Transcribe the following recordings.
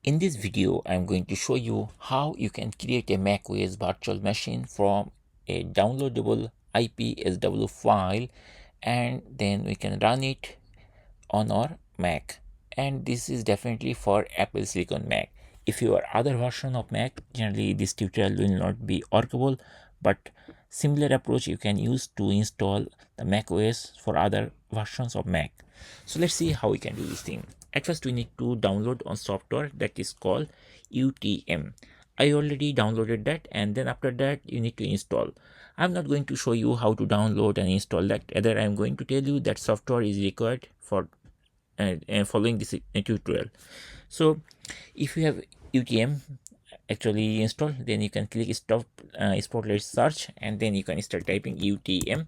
In this video, I'm going to show you how you can create a macOS virtual machine from a downloadable IPSW file, and then we can run it on our Mac. And this is definitely for Apple Silicon Mac. If you are other version of Mac, generally this tutorial will not be workable, but similar approach you can use to install the macOS for other versions of Mac. So let's see how we can do this thing. At first we need to download on software that is called UTM. I already downloaded that, and then after that you need to install. I'm not going to show you how to download and install that. Rather, I'm going to tell you that software is required for following this tutorial. So if you have UTM actually installed, then you can click stop spotlight search, and then you can start typing UTM.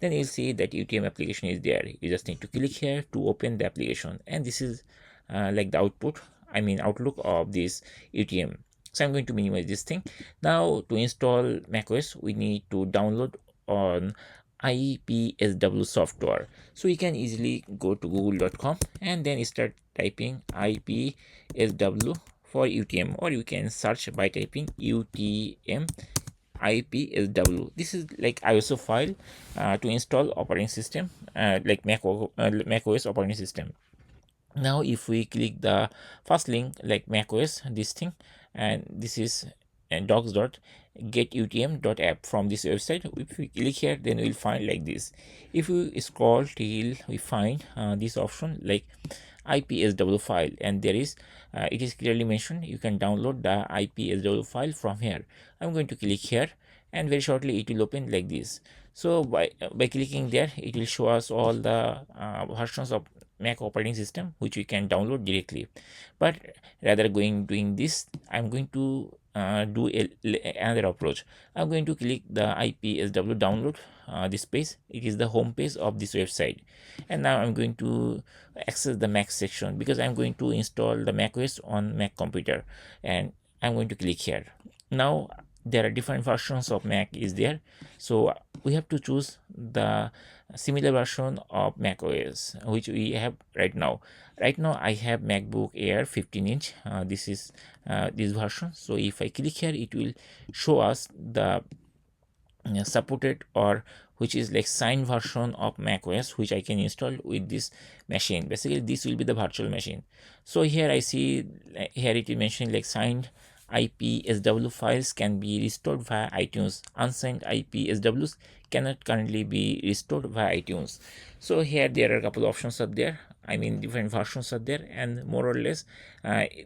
Then you'll see that UTM application is there. You just need to click here to open the application, and this is like the outlook of this UTM. So I'm going to minimize this thing. Now to install macOS, we need to download on IPSW software. So you can easily go to google.com and then start typing IPSW for UTM, or you can search by typing UTM IPSW. This is like ISO file to install operating system like macOS operating system. Now if we click the first link like macOS, this thing, and this is docs.getutm.app from this website. If we click here, then we'll find like this. If we scroll till we find this option like IPSW file, and there is it is clearly mentioned you can download the IPSW file from here. I'm going to click here, and very shortly it will open like this. So by clicking there, it will show us all the versions of Mac operating system which we can download directly. But rather doing this, I'm going to do another approach. I'm going to click the IPSW download this page. It is the home page of this website, and now I'm going to access the Mac section because I'm going to install the macOS on Mac computer, and I'm going to click here. Now there are different versions of Mac is there, so we have to choose the similar version of macOS which we have right now. I have MacBook Air 15-inch. This is this version. So if I click here, it will show us the supported, or which is like signed version of macOS which I can install with this machine. Basically this will be the virtual machine. So here I see here it is mentioning like signed IPSW files can be restored via iTunes. Unsigned IPSWs cannot currently be restored via iTunes. So here there are a couple options up there. Different versions are there, and more or less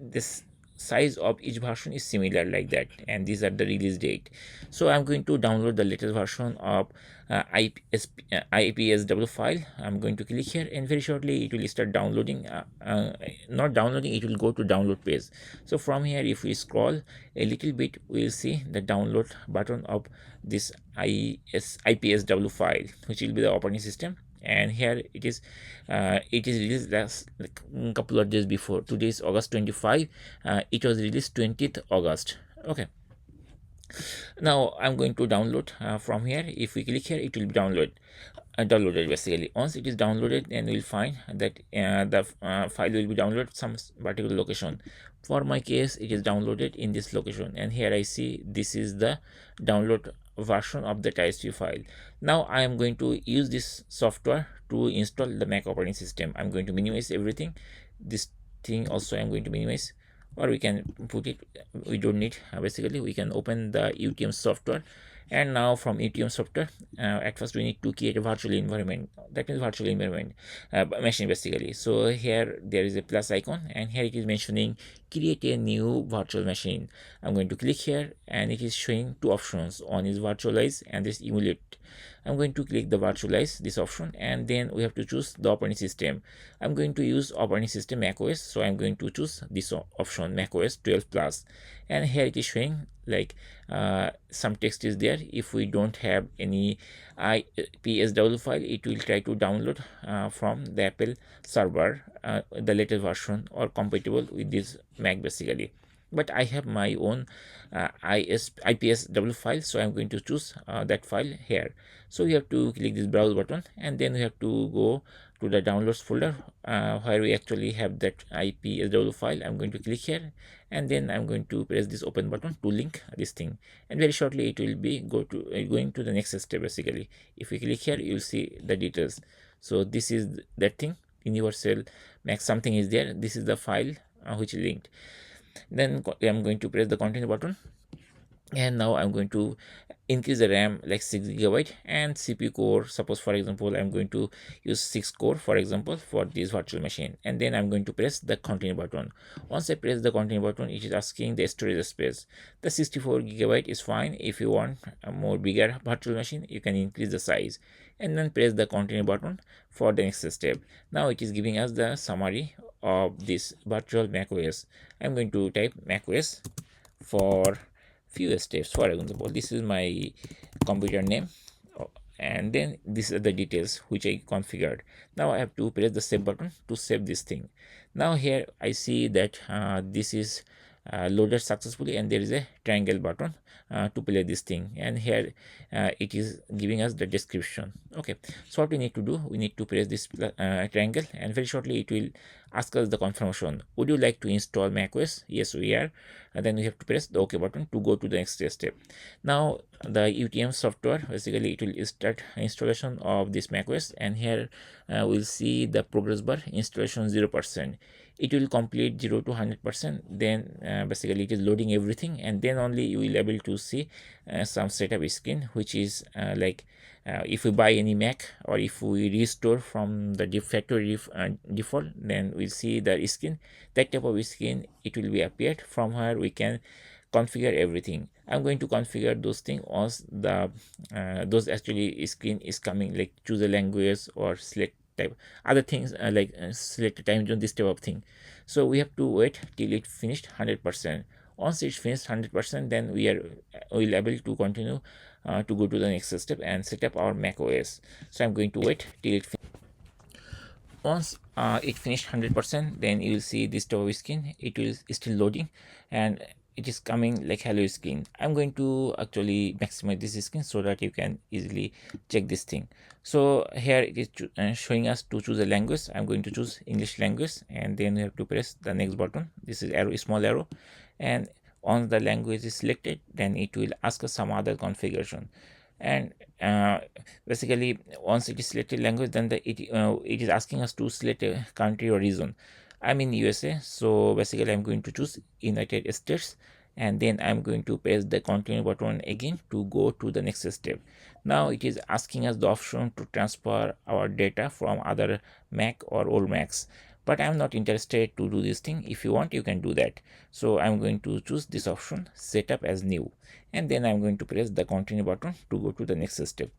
this size of each version is similar like that, and these are the release date. So I'm going to download the latest version of IPSW file. I'm going to click here, and very shortly it will start downloading. Not downloading, it will go to download page. So from here, if we scroll a little bit, we'll see the download button of this IPSW file, which will be the operating system. And here it is released last like a couple of days before. Today is August 25. It was released 20th August. Okay, now I'm going to download from here. If we click here, it will be downloaded. Basically, once it is downloaded, then we'll find that the file will be downloaded some particular location. For my case, it is downloaded in this location, and here I see this is the download version of the ISV file. Now I am going to use this software to install the Mac operating system. I'm going to minimize everything. This thing also I'm going to minimize, or we can put it, we don't need. Basically we can open the UTM software, and now from UTM software, at first we need to create a virtual environment. That means virtual environment machine basically. So here there is a plus icon, and here it is mentioning create a new virtual machine. I'm going to click here, and it is showing two options. One is virtualize and this emulate. I'm going to click the virtualize, this option, and then we have to choose the operating system. I'm going to use operating system macOS, so I'm going to choose this option, macOS 12 plus, and here it is showing like some text is there. If we don't have any IPSW file, it will try to download from the Apple server the latest version or compatible with this Mac basically. But I have my own IPSW file, so I'm going to choose that file here. So we have to click this browse button, and then we have to go to the downloads folder where we actually have that IPSW file. I'm going to click here, and then I'm going to press this open button to link this thing, and very shortly it will be going to the next step. Basically, if we click here, you'll see the details. So this is that thing, universal max something is there. This is the file which is linked. Then I'm going to press the continue button, and now I'm going to increase the RAM like 6 GB, and CPU core, suppose for example I'm going to use 6 core for example for this virtual machine, and then I'm going to press the continue button. Once I press the continue button, it is asking the storage space. The 64 GB is fine. If you want a more bigger virtual machine, you can increase the size, and then press the continue button for the next step. Now it is giving us the summary of this virtual macOS. I'm going to type macOS for FewSteps. For example, this is my computer name, and then these are the details which I configured. Now I have to press the save button to save this thing. Now here I see that this is loaded successfully, and there is a triangle button to play this thing, and here it is giving us the description. Okay, so what we need to do, we need to press this triangle, and very shortly it will ask us the confirmation. Would you like to install macOS? Yes, we are. And then we have to press the OK button to go to the next step. Now the UTM software, basically it will start installation of this macOS, and here we'll see the progress bar, installation 0%. It will complete 0 to 100%. Then basically it is loading everything, and then only you will able to see some setup screen, which is like if we buy any Mac, or if we restore from the factory default, then we'll see the skin. That type of skin it will be appeared. From here we can configure everything. I'm going to configure those things once the those actually screen is coming, like choose a language or select type other things like select a time zone, this type of thing. So we have to wait till it finished 100%. Once it's finished 100%, then we'll able to continue to go to the next step and set up our Mac OS. So I'm going to wait till it once it finished 100%, then you will see this top screen. It will still loading, and it is coming like hello screen. I'm going to actually maximize this screen so that you can easily check this thing. So here it is showing us to choose a language. I'm going to choose English language, and then you have to press the next button. This is arrow, small arrow, and once the language is selected, then it will ask us some other configuration. And basically once it is selected language, then it is asking us to select a country or region. I'm in USA, so basically I'm going to choose United States, and then I'm going to press the continue button again to go to the next step. Now it is asking us the option to transfer our data from other Mac or old Macs, but I'm not interested to do this thing. If you want, you can do that. So I'm going to choose this option, setup as new, and then I'm going to press the continue button to go to the next step.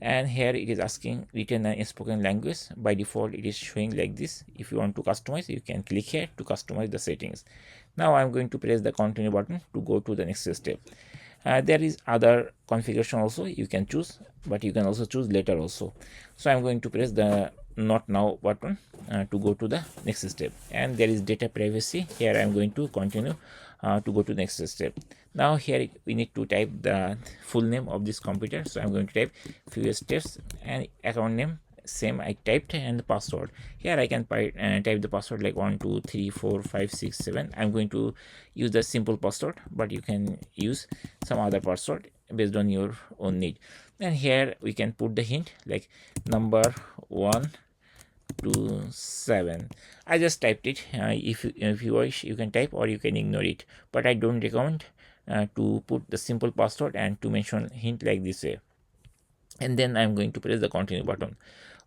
And here it is asking written and spoken language. By default it is showing like this. If you want to customize, you can click here to customize the settings. Now I'm going to press the continue button to go to the next step. There is other configuration also you can choose, but you can also choose later also. So I'm going to press the not now button to go to the next step. And there is data privacy. Here I'm going to continue to go to the next step. Now here we need to type the full name of this computer. So I'm going to type FewSteps, and account name same I typed, and the password. Here I can type the password like 1 2 3 4 5 6 7. I'm going to use the simple password, but you can use some other password based on your own need. And here we can put the hint like number 1 to 7. I just typed it. If you wish, you can type or you can ignore it, but I don't recommend to put the simple password and to mention hint like this way. And then I'm going to press the continue button.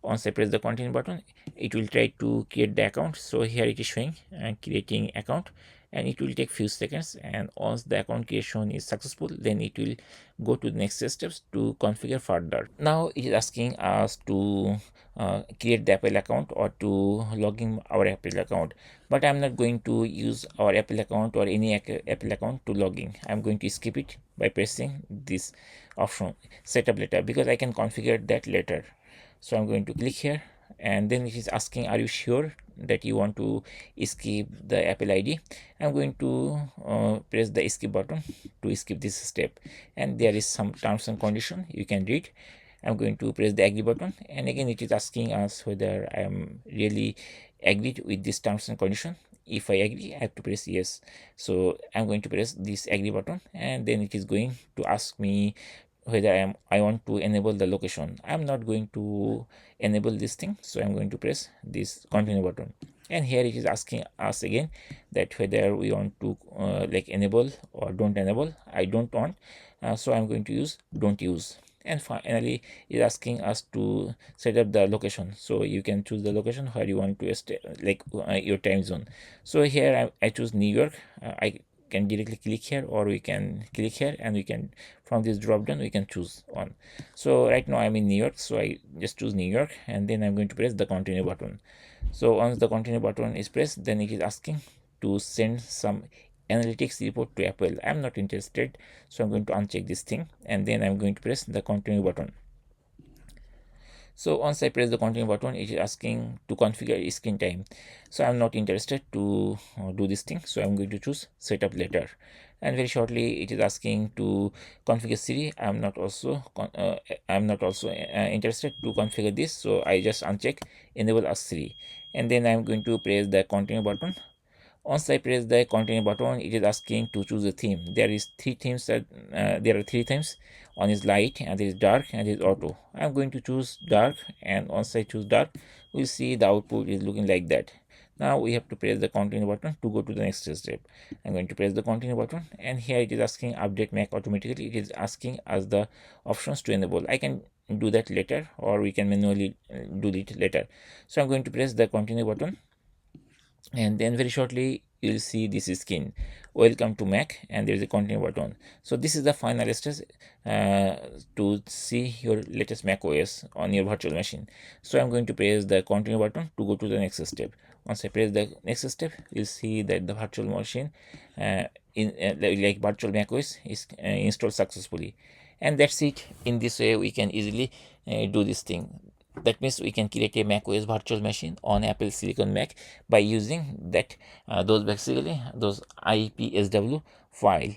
Once I press the continue button, it will try to create the account. So here it is showing creating account, and it will take few seconds. And once the account creation is successful, then it will go to the next steps to configure further. Now it is asking us to create the Apple account or to log in our Apple account, but I'm not going to use our Apple account or any Apple account to log in. I'm going to skip it by pressing this option setup later, because I can configure that later. So I'm going to click here, and then it is asking, are you sure that you want to skip the Apple ID? I'm going to press the skip button to skip this step, and there is some terms and condition you can read. I'm going to press the agree button, and again it is asking us whether I am really agreed with this terms and condition. If I agree, I have to press yes. So I'm going to press this agree button, and then it is going to ask me whether I want to enable the location. I'm not going to enable this thing, so I'm going to press this continue button, and here it is asking us again that whether we want to like enable or don't enable. I don't want, so I'm going to use don't use. And finally is asking us to set up the location, so you can choose the location where you want to stay, like your time zone. So here I choose New York. I can directly click here, or we can click here and we can, from this drop down, we can choose one. So right now I'm in New York, so I just choose New York, and then I'm going to press the continue button. So once the continue button is pressed, then it is asking to send some analytics report to Apple. I'm not interested, so I'm going to uncheck this thing, and then I'm going to press the continue button. So once I press the continue button, it is asking to configure screen time. So I'm not interested to do this thing, so I'm going to choose setup later. And very shortly it is asking to configure Siri. I'm not also interested to configure this, so I just uncheck enable as Siri, and then I'm going to press the continue button. Once I press the continue button, it is asking to choose a theme. There are three themes. One is light, and there is dark, and there is auto. I'm going to choose dark, and once I choose dark, we'll see the output is looking like that. Now we have to press the continue button to go to the next step. I'm going to press the continue button, and here it is asking update Mac automatically. It is asking us the options to enable. I can do that later, or we can manually do it later. So I'm going to press the continue button, and then very shortly you'll see this screen, welcome to Mac, and there is a continue button. So this is the final stage to see your latest Mac OS on your virtual machine. So I'm going to press the continue button to go to the next step. Once I press the next step, you'll see that the virtual machine like virtual Mac OS is installed successfully. And that's it. In this way we can easily do this thing. That means we can create a macOS virtual machine on Apple Silicon Mac by using that those IPSW file.